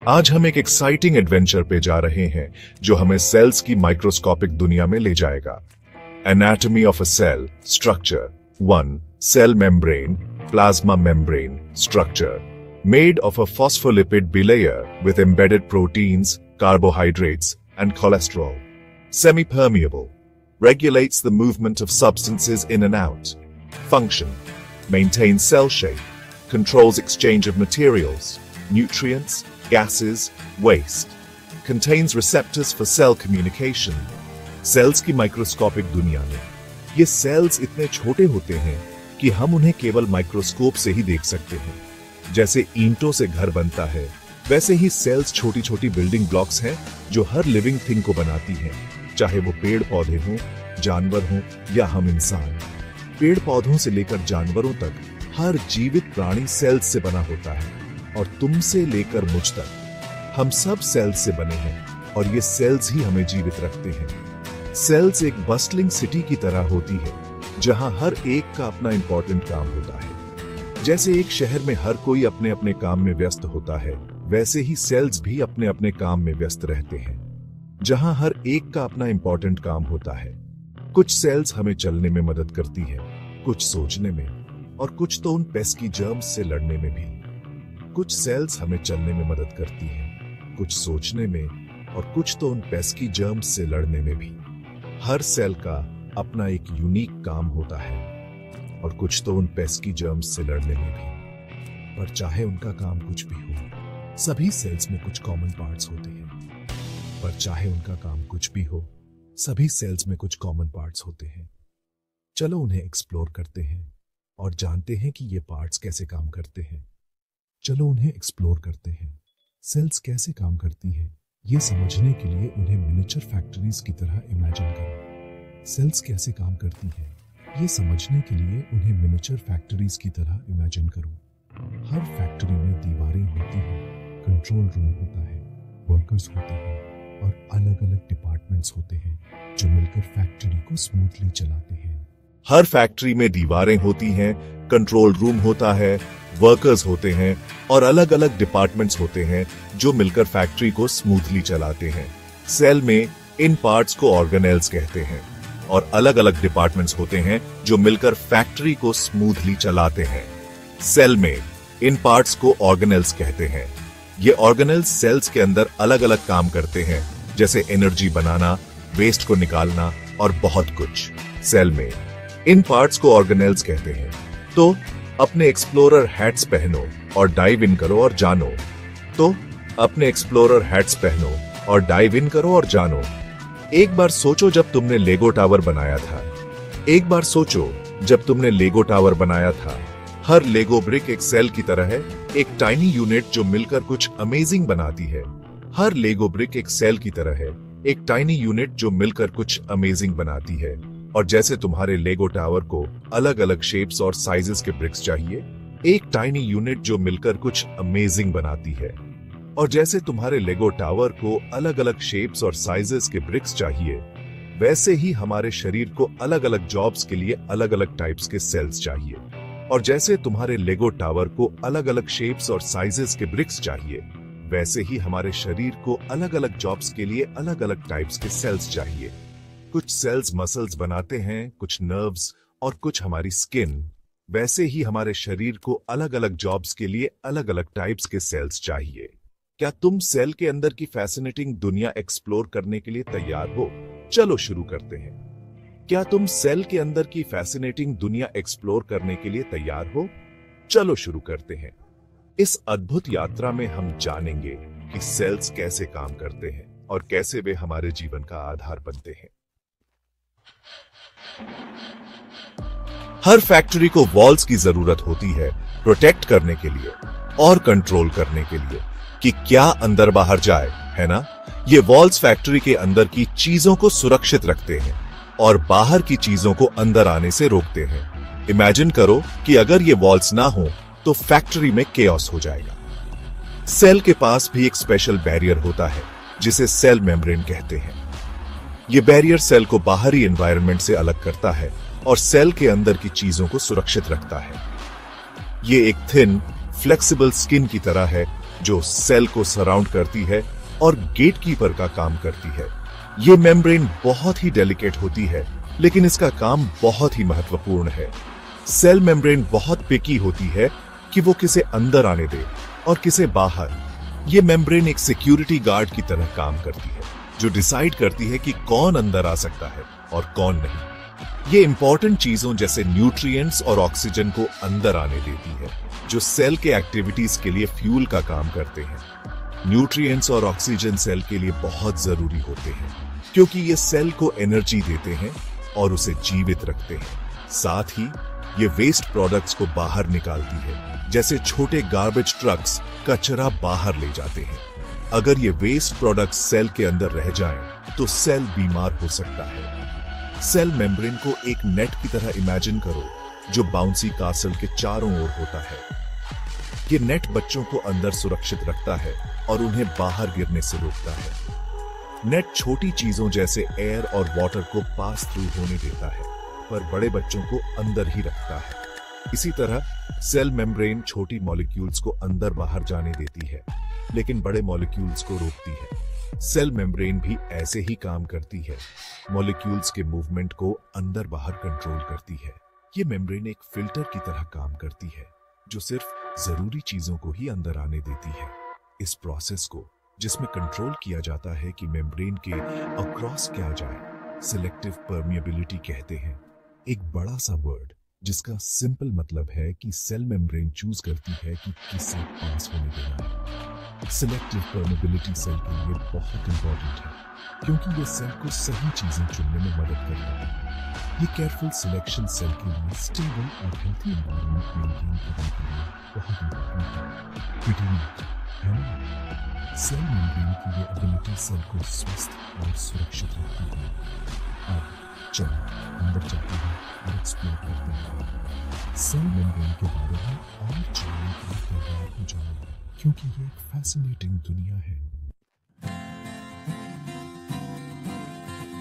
आज हम एक एक्साइटिंग एडवेंचर पे जा रहे हैं जो हमें सेल्स की माइक्रोस्कोपिक दुनिया में ले जाएगा। Anatomy of a cell structure 1. Cell membrane, plasma membrane structure made of a phospholipid bilayer with embedded proteins, carbohydrates, and cholesterol. Semi-permeable. Regulates the movement of substances in and out. Function. Maintains cell shape. Controls exchange of materials, nutrients, gases, waste. Contains receptors for cell communication. Cells की microscopic दुनिया में ये sales इतने छोटे होते हैं कि हम उन्हें केवल माइक्रोस्कोप से ही देख सकते हैं। जैसे ईंटों से घर बनता है, वैसे ही सेल्स छोटी छोटी बिल्डिंग ब्लॉक्स हैं जो हर लिविंग थिंग को बनाती हैं, चाहे वो पेड़ पौधे हों, जानवर हों या हम इंसान। पेड़ पौधों से लेकर जानवरों तक हर जीवित प्राणी सेल्स से बना होता है और तुमसे लेकर मुझ तक हम सब सेल्स से बने हैं और ये सेल्स ही हमें जीवित रखते हैं। सेल्स एक बस्टलिंग सिटी की तरह होती है जहां हर एक का अपना इंपॉर्टेंट काम होता है। जैसे एक शहर में हर कोई अपने अपने काम में व्यस्त होता है, वैसे ही सेल्स भी अपने अपने काम में व्यस्त रहते हैं जहां हर एक का अपना इंपॉर्टेंट काम होता है। कुछ सेल्स हमें चलने में मदद करती है, कुछ सोचने में और कुछ तो उन पेस्की जर्म्स से लड़ने में भी। कुछ सेल्स हमें चलने में मदद करती है, कुछ सोचने में और कुछ तो उन पेस्की जर्म्स से लड़ने में भी। हर सेल का अपना एक यूनिक काम होता है और कुछ तो उन पेस्की जर्म्स से लड़ने में भी। पर चाहे उनका काम कुछ भी हो, सभी सेल्स में कुछ कॉमन पार्ट्स होते हैं। पर चाहे उनका काम कुछ भी हो, सभी सेल्स में कुछ कॉमन पार्ट्स होते हैं। चलो उन्हें एक्सप्लोर करते हैं और जानते हैं कि ये पार्ट्स कैसे काम करते हैं। चलो उन्हें एक्सप्लोर करते हैं। सेल्स कैसे काम करती है, ये समझने के लिए उन्हें मिनिएचर फैक्ट्रीज की तरह इमेजिन करो। सेल्स कैसे काम करती है, ये समझने के लिए उन्हें मिनिएचर फैक्ट्रीज की तरह इमेजिन करो। हर फैक्ट्री में दीवारें होती हैं, कंट्रोल रूम होता है, वर्कर्स होते हैं और अलग अलग डिपार्टमेंट्स होते हैं जो मिलकर फैक्ट्री को स्मूथली चलाते हैं। हर फैक्ट्री में दीवारें होती हैं, कंट्रोल रूम होता है, वर्कर्स होते हैं और अलग अलग डिपार्टमेंट्स होते हैं जो मिलकर फैक्ट्री को स्मूथली चलाते हैं। सेल में इन पार्ट्स को ऑर्गेनेल्स कहते हैं और अलग अलग डिपार्टमेंट्स होते हैं जो मिलकर फैक्ट्री को स्मूथली चलाते हैं। सेल में इन पार्ट्स को ऑर्गेनेल्स कहते हैं। ये ऑर्गेनेल्स सेल्स के अंदर अलग अलग काम करते हैं, जैसे एनर्जी बनाना, वेस्ट को निकालना और बहुत कुछ। सेल में इन पार्ट्स को ऑर्गेनेल्स कहते हैं। तो अपने एक्सप्लोरर हैट्स पहनो और डाइव इन करो और जानो। अपने एक्सप्लोरर हैट्स पहनो और डाइव इन करो और जानो। एक बार सोचो जब तुमने लेगो टावर बनाया था। एक बार सोचो जब तुमने लेगो टावर बनाया था। हर लेगो ब्रिक एक सेल की तरह है, एक टाइनी यूनिट जो मिलकर कुछ अमेजिंग बनाती है। हर लेगो ब्रिक एक सेल की तरह है, एक टाइनी यूनिट जो मिलकर कुछ अमेजिंग बनाती है। और जैसे तुम्हारे लेगो टावर को अलग अलग शेप्स और साइजेस के ब्रिक्स चाहिए, एक टाइनी यूनिट जो मिलकर कुछ अमेजिंग बनाती है। और जैसे तुम्हारे लेगो टावर को अलग अलग शेप्स और साइजेस के ब्रिक्स चाहिए, वैसे ही हमारे शरीर को अलग अलग जॉब्स के लिए अलग अलग टाइप्स के सेल्स चाहिए। और जैसे तुम्हारे लेगो टावर को अलग अलग शेप्स और साइजेस के ब्रिक्स चाहिए, वैसे ही हमारे शरीर को अलग अलग जॉब्स के लिए अलग अलग टाइप्स के सेल्स चाहिए। कुछ सेल्स मसल्स बनाते हैं, कुछ नर्व्स और कुछ हमारी स्किन। वैसे ही हमारे शरीर को अलग अलग जॉब्स के लिए अलग अलग टाइप्स के सेल्स चाहिए। क्या तुम सेल के अंदर की फैसिनेटिंग दुनिया एक्सप्लोर करने के लिए तैयार हो? चलो शुरू करते हैं। क्या तुम सेल के अंदर की फैसिनेटिंग दुनिया एक्सप्लोर करने के लिए तैयार हो? चलो शुरू करते हैं। इस अद्भुत यात्रा में हम जानेंगे कि सेल्स कैसे काम करते हैं और कैसे वे हमारे जीवन का आधार बनते हैं। हर फैक्ट्री को वॉल्स की जरूरत होती है प्रोटेक्ट करने के लिए और कंट्रोल करने के लिए कि क्या अंदर बाहर जाए, है ना? ये वॉल्स फैक्ट्री के अंदर की चीजों को सुरक्षित रखते हैं और बाहर की चीजों को अंदर आने से रोकते हैं। इमेजिन करो कि अगर ये वॉल्स ना हो तो फैक्ट्री में केओस हो जाएगा। सेल के पास भी एक स्पेशल बैरियर होता है जिसे सेल मेम्ब्रेन कहते हैं। ये बैरियर सेल को बाहरी एनवायरनमेंट से अलग करता है और सेल के अंदर की चीजों को सुरक्षित रखता है। ये एक थिन, फ्लेक्सिबल स्किन की तरह है जो सेल को सराउंड करती है और गेटकीपर का काम करती है। ये मेम्ब्रेन बहुत ही डेलिकेट होती है, लेकिन इसका काम बहुत ही महत्वपूर्ण है। सेल मेम्ब्रेन बहुत पिकी होती है कि वो किसे अंदर आने दे और किसे बाहर। ये मेम्ब्रेन एक सिक्योरिटी गार्ड की तरह काम करती है, जो डिसाइड करती है कि कौन अंदर आ सकता है और कौन नहीं। ये इंपॉर्टेंट चीजों जैसे न्यूट्रिएंट्स और ऑक्सीजन को अंदर आने देती है, जो सेल के एक्टिविटीज के लिए फ्यूल का काम करते हैं। न्यूट्रिएंट्स और ऑक्सीजन सेल के लिए बहुत जरूरी होते हैं, क्योंकि ये सेल को एनर्जी देते हैं और उसे जीवित रखते हैं। साथ ही ये वेस्ट प्रोडक्ट्स को बाहर निकालती है, जैसे छोटे गार्बेज ट्रक्स कचरा बाहर ले जाते हैं। अगर ये वेस्ट प्रोडक्ट्स सेल के अंदर रह जाएं, तो सेल बीमार हो सकता है। सेल मेम्ब्रेन को एक नेट की तरह इमेजिन करो, जो बाउंसी कासल के चारों ओर होता है। ये नेट बच्चों को अंदर सुरक्षित रखता है और उन्हें बाहर गिरने से रोकता है। नेट छोटी चीजों जैसे एयर और वाटर को पास थ्रू होने देता है, पर बड़े बच्चों को अंदर ही रखता है। इसी तरह सेल मेम्ब्रेन छोटी मॉलिक्यूल्स को अंदर बाहर जाने देती है, लेकिन बड़े मॉलिक्यूल्स को रोकती है। सेल मेम्ब्रेन भी ऐसे ही काम करती है, मॉलिक्यूल्स के मूवमेंट को अंदर बाहर कंट्रोल करती है। ये मेम्ब्रेन एक फिल्टर की तरह काम करती है, जो सिर्फ जरूरी चीजों को ही अंदर आने देती है। इस प्रोसेस को, जिसमें कंट्रोल किया जाता है कि मेम्ब्रेन के अक्रॉस क्या जाए, सिलेक्टिव परमिएबिलिटी कहते हैं। एक बड़ा सा वर्ड जिसका सिंपल मतलब है कि सेल मेम्ब्रेन चूज करती है कि किसे पास होने देना है। सिलेक्टिव परमिएबिलिटी सेल के लिए बहुत इंपॉर्टेंट है, क्योंकि ये सेल को सही चीजें चुनने में मदद करता है। ये केयरफुल सिलेक्शन सेल के लिए स्टेबल और हेल्थी एनवायरनमेंट मेंटेन करने के लिए बहुत इंपॉर्टेंट है। फिटिंग है ना? सेल मेम्ब्रेन की ये एबिलिटी सेल को स्वस्थ और सुरक्षित रखती है। अब चलो अंदर चलते हैं और एक्सप्लोर करते हैं। सेल मेम्ब्रेन के बारे में और जानने के लिए तैयार हो जाओ, क्योंकि ये एक फैसिनेटिंग दुनिया है।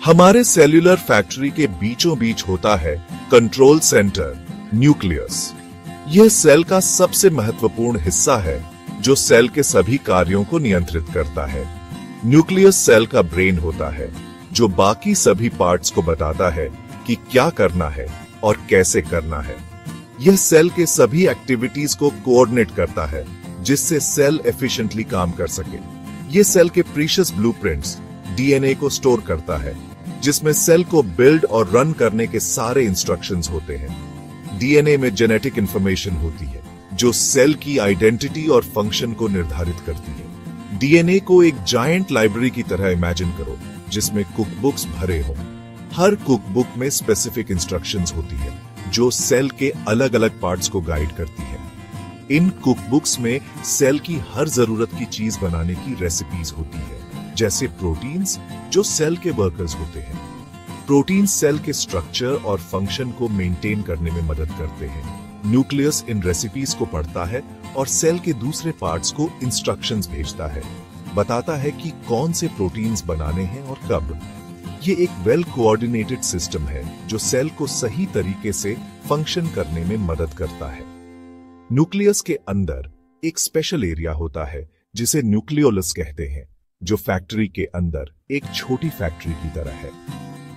हमारे सेल्यूलर फैक्ट्री के बीचों बीच होता है कंट्रोल सेंटर, न्यूक्लियस। यह सेल का सबसे महत्वपूर्ण हिस्सा है, जो सेल के सभी कार्यों को नियंत्रित करता है। न्यूक्लियस सेल का ब्रेन होता है, जो बाकी सभी पार्ट्स को बताता है कि क्या करना है और कैसे करना है। यह सेल के सभी एक्टिविटीज को कोऑर्डिनेट करता है, जिससे सेल एफिशिएंटली काम कर सके। यह सेल के प्रीशियस ब्लूप्रिंट्स, डीएनए को स्टोर करता है, जिसमें सेल को बिल्ड और रन करने के सारे इंस्ट्रक्शंस होते हैं। डीएनए में जेनेटिक इंफॉर्मेशन होती है, जो सेल की आइडेंटिटी और फंक्शन को निर्धारित करती है। डीएनए को एक जायंट लाइब्रेरी की तरह इमेजिन करो, जिसमें कुकबुक्स भरे हों। हर कुकबुक में स्पेसिफिक इंस्ट्रक्शंस होती है, जो सेल के अलग अलग पार्ट्स को गाइड करती है। इन कुकबुक्स में सेल की हर जरूरत की चीज बनाने की रेसिपीज होती है, जैसे प्रोटीन्स, जो सेल के वर्कर्स होते हैं। प्रोटीन सेल के स्ट्रक्चर और फंक्शन को मेंटेन करने में मदद करते हैं। न्यूक्लियस इन रेसिपीज को पढ़ता है और सेल के दूसरे पार्ट्स को इंस्ट्रक्शंस भेजता है, बताता है कि कौन से प्रोटीन्स बनाने हैं और कब। ये एक वेल कोऑर्डिनेटेड सिस्टम है, जो सेल को सही तरीके से फंक्शन करने में मदद करता है। न्यूक्लियस के अंदर एक स्पेशल एरिया होता है, जिसे न्यूक्लियोलस कहते हैं, जो फैक्ट्री के अंदर एक छोटी फैक्ट्री की तरह है।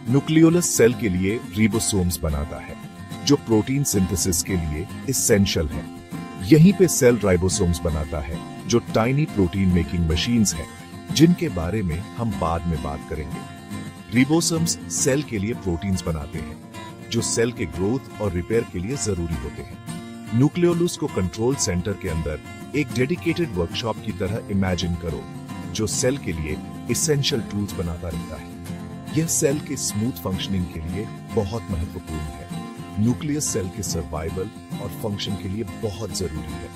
न्यूक्लियोलस सेल के लिए रिबोसोम्स बनाता है, जो प्रोटीन सिंथेसिस के लिए एसेंशियल है। यहीं पे सेल राइबोसोम्स बनाता है, जो टाइनी प्रोटीन मेकिंग मशीन्स हैं, जिनके बारे में हम बाद में बात करेंगे। रिबोसोम्स सेल के लिए प्रोटीन्स बनाते हैं, जो सेल के ग्रोथ और रिपेयर के लिए जरूरी होते हैं। न्यूक्लियोलस को कंट्रोल सेंटर के अंदर एक डेडिकेटेड वर्कशॉप की तरह इमेजिन करो, जो सेल के लिए एसेंशियल टूल्स बनाता रहता है। यह सेल के स्मूथ फंक्शनिंग के लिए बहुत महत्वपूर्ण है। न्यूक्लियस सेल के सर्वाइवल और फंक्शन के लिए बहुत जरूरी है।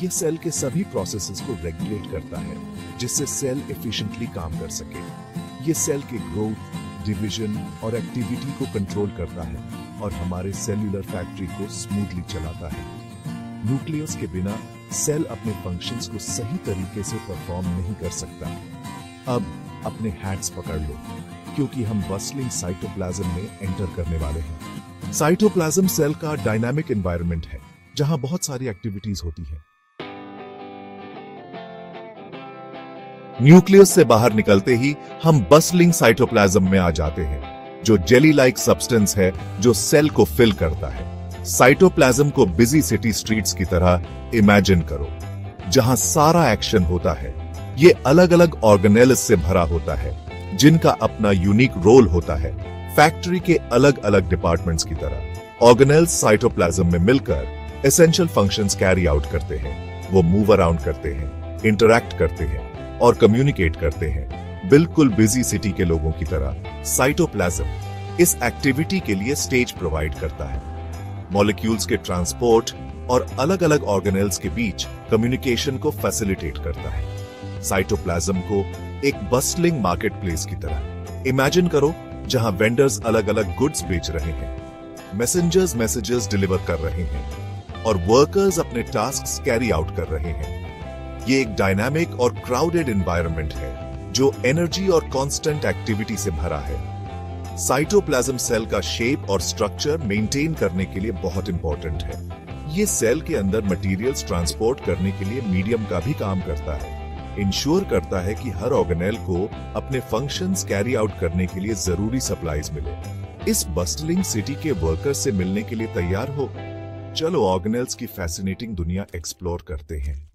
यह सेल के सभी प्रोसेसेस को रेगुलेट करता है, जिससे सेल एफिशिएंटली काम कर सके। यह सेल के ग्रोथ, डिवीजन और एक्टिविटी को कंट्रोल करता है और हमारे सेल्यूलर फैक्ट्री को स्मूथली चलाता है। न्यूक्लियस के बिना सेल अपने फंक्शंस को सही तरीके से परफॉर्म नहीं कर सकता। अब अपने हैट्स पकड़ लो, क्योंकि हम बस्लिंग साइटोप्लाज्म में एंटर करने वाले हैं। साइटोप्लाज्म सेल का डायनामिक एनवायरनमेंट है, जहां बहुत सारी एक्टिविटीज होती है। न्यूक्लियस से बाहर निकलते ही हम बस्टलिंग साइटोप्लाज्म में आ जाते हैं, जो जेली लाइक सब्सटेंस है जो सेल को फिल करता है। साइटोप्लाज्म को बिजी सिटी स्ट्रीट्स की तरह इमेजिन करो, जहां सारा एक्शन होता है। ये अलग अलग ऑर्गेनेल्स से भरा होता है, जिनका अपना यूनिक रोल होता है। फैक्ट्री के अलग अलग डिपार्टमेंट्स की तरह ऑर्गेनेल्स साइटोप्लाज्म में मिलकर एसेंशियल फंक्शंस कैरी आउट करते हैं। वो मूव अराउंड करते हैं, इंटरैक्ट करते हैं और कम्युनिकेट करते हैं, बिल्कुल बिजी सिटी के लोगों की तरह। साइटोप्लाज्म इस एक्टिविटी के लिए स्टेज प्रोवाइड करता है। मॉलिक्यूल्स के ट्रांसपोर्ट और अलग अलग ऑर्गेनेल्स के बीच कम्युनिकेशन को फैसिलिटेट करता है। साइटोप्लाज्म को एक बस्टलिंग मार्केट प्लेस की तरह इमेजिन करो, जहां वेंडर्स अलग अलग गुड्स बेच रहे हैं, मैसेंजर्स मैसेजेस डिलीवर कर रहे हैं और वर्कर्स अपने टास्क्स कैरी आउट कर रहे हैं। ये एक डायनामिक और क्राउडेड एनवायरनमेंट है जो एनर्जी और कांस्टेंट एक्टिविटी से भरा है। साइटोप्लाज्म सेल का शेप और स्ट्रक्चर मेंटेन करने के लिए बहुत इंपॉर्टेंट है। ये सेल के अंदर मटेरियल्स ट्रांसपोर्ट करने के लिए मीडियम का भी काम करता है। इंश्योर करता है कि हर ऑर्गेनेल को अपने फंक्शंस कैरी आउट करने के लिए जरूरी सप्लाईज मिले। इस बस्टलिंग सिटी के वर्कर्स से मिलने के लिए तैयार हो? चलो ऑर्गेनेल्स की फैसिनेटिंग दुनिया एक्सप्लोर करते हैं।